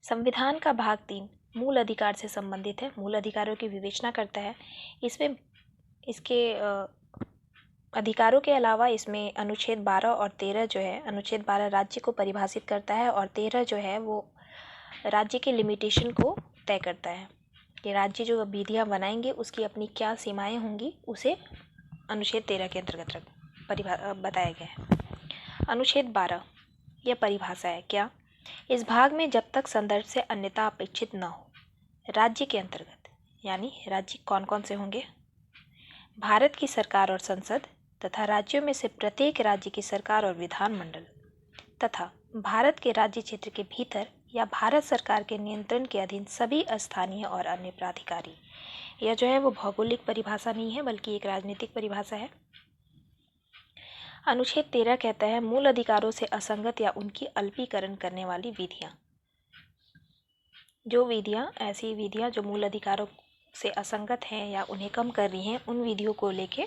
संविधान का भाग 3 मूल अधिकार से संबंधित है, मूल अधिकारों की विवेचना करता है। इसमें इसके अधिकारों के अलावा इसमें अनुच्छेद 12 और 13 जो है, अनुच्छेद 12 राज्य को परिभाषित करता है और 13 जो है वो राज्य के लिमिटेशन को तय करता है कि राज्य जो विधियाँ बनाएंगे उसकी अपनी क्या सीमाएं होंगी, उसे अनुच्छेद 13 के अंतर्गत बताया गया है। अनुच्छेद 12 यह परिभाषा है क्या? इस भाग में जब तक संदर्भ से अन्यथा अपेक्षित न हो, राज्य के अंतर्गत, यानी राज्य कौन कौन से होंगे? भारत की सरकार और संसद तथा राज्यों में से प्रत्येक राज्य की सरकार और विधानमंडल तथा भारत के राज्य क्षेत्र के भीतर या भारत सरकार के नियंत्रण के अधीन सभी स्थानीय और अन्य प्राधिकारी। यह जो है वो भौगोलिक परिभाषा नहीं है बल्कि एक राजनीतिक परिभाषा है। अनुच्छेद 13 कहता है मूल अधिकारों से असंगत या उनकी अल्पीकरण करने वाली विधियाँ। जो विधियाँ, ऐसी विधियाँ जो मूल अधिकारों से असंगत हैं या उन्हें कम कर रही हैं, उन विधियों को लेके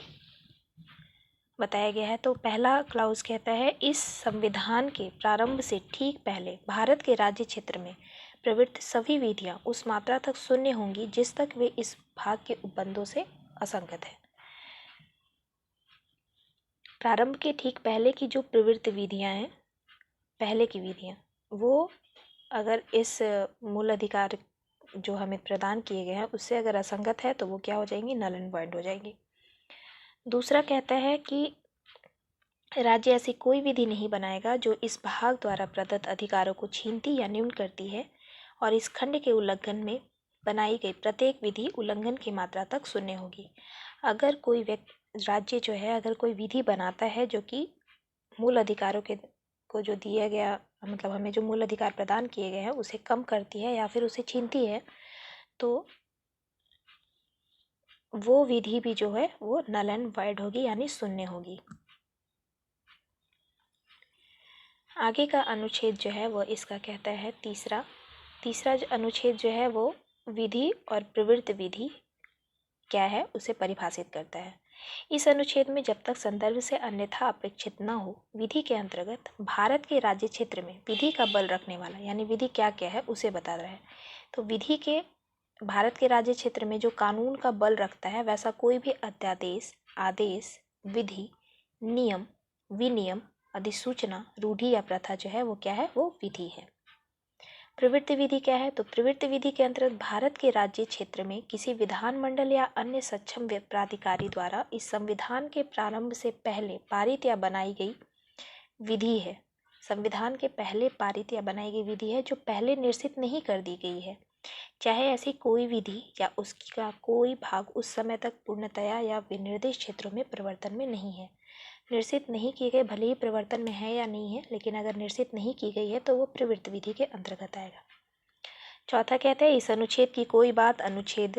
बताया गया है। तो पहला क्लाउज कहता है इस संविधान के प्रारंभ से ठीक पहले भारत के राज्य क्षेत्र में प्रवृत्त सभी विधियाँ उस मात्रा तक शून्य होंगी जिस तक वे इस भाग के उपबंधों से असंगत है। प्रारंभ के ठीक पहले की जो प्रवृत्त विधियाँ हैं, पहले की विधियाँ, वो अगर इस मूल अधिकार जो हमें प्रदान किए गए हैं उससे अगर असंगत है तो वो क्या हो जाएंगी? नल एंड वॉइड हो जाएंगी। दूसरा कहता है कि राज्य ऐसी कोई विधि नहीं बनाएगा जो इस भाग द्वारा प्रदत्त अधिकारों को छीनती या न्यून करती है और इस खंड के उल्लंघन में बनाई गई प्रत्येक विधि उल्लंघन की मात्रा तक शून्य होगी। अगर कोई राज्य जो है अगर कोई विधि बनाता है जो कि मूल अधिकारों को जो दिया गया, मतलब हमें जो मूल अधिकार प्रदान किए गए हैं उसे कम करती है या फिर उसे छीनती है, तो वो विधि भी जो है वो नल एंड वॉइड होगी, यानी शून्य होगी। आगे का अनुच्छेद जो है वो इसका कहता है तीसरा जो अनुच्छेद जो है वो विधि और प्रवृत्त विधि क्या है उसे परिभाषित करता है। इस अनुच्छेद में जब तक संदर्भ से अन्यथा अपेक्षित न हो, विधि के अंतर्गत भारत के राज्य क्षेत्र में विधि का बल रखने वाला, यानी विधि क्या क्या है उसे बता रहा है। तो विधि के भारत के राज्य क्षेत्र में जो कानून का बल रखता है वैसा कोई भी अध्यादेश, आदेश, विधि, नियम, विनियम, अधिसूचना, रूढ़ि या प्रथा जो है वो क्या है? वो विधि है। प्रवृत्ति विधि क्या है? तो प्रवृत्ति विधि के अंतर्गत भारत के राज्य क्षेत्र में किसी विधानमंडल या अन्य सक्षम प्राधिकारी द्वारा इस संविधान के प्रारंभ से पहले पारित या बनाई गई विधि है। संविधान के पहले पारित या बनाई गई विधि है जो पहले निश्चित नहीं कर दी गई है, चाहे ऐसी कोई विधि या उसका कोई भाग उस समय तक पूर्णतया या विनिर्दिष्ट क्षेत्रों में प्रवर्तन में नहीं है। निश्चित नहीं की गई, भले ही प्रवर्तन में है या नहीं है, लेकिन अगर निश्चित नहीं की गई है तो वो प्रवृत्त विधि के अंतर्गत आएगा। चौथा कहते हैं इस अनुच्छेद की कोई बात अनुच्छेद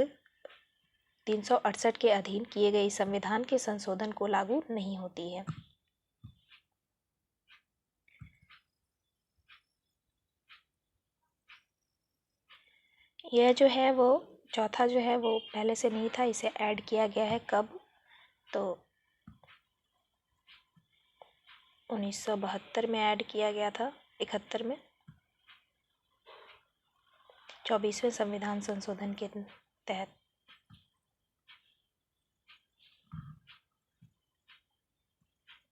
368 के अधीन किए गए संविधान के संशोधन को लागू नहीं होती है। यह जो है वो चौथा जो है वो पहले से नहीं था, इसे ऐड किया गया है। कब? तो 1972 में ऐड किया गया था, 71 में 24वें संविधान संशोधन के तहत।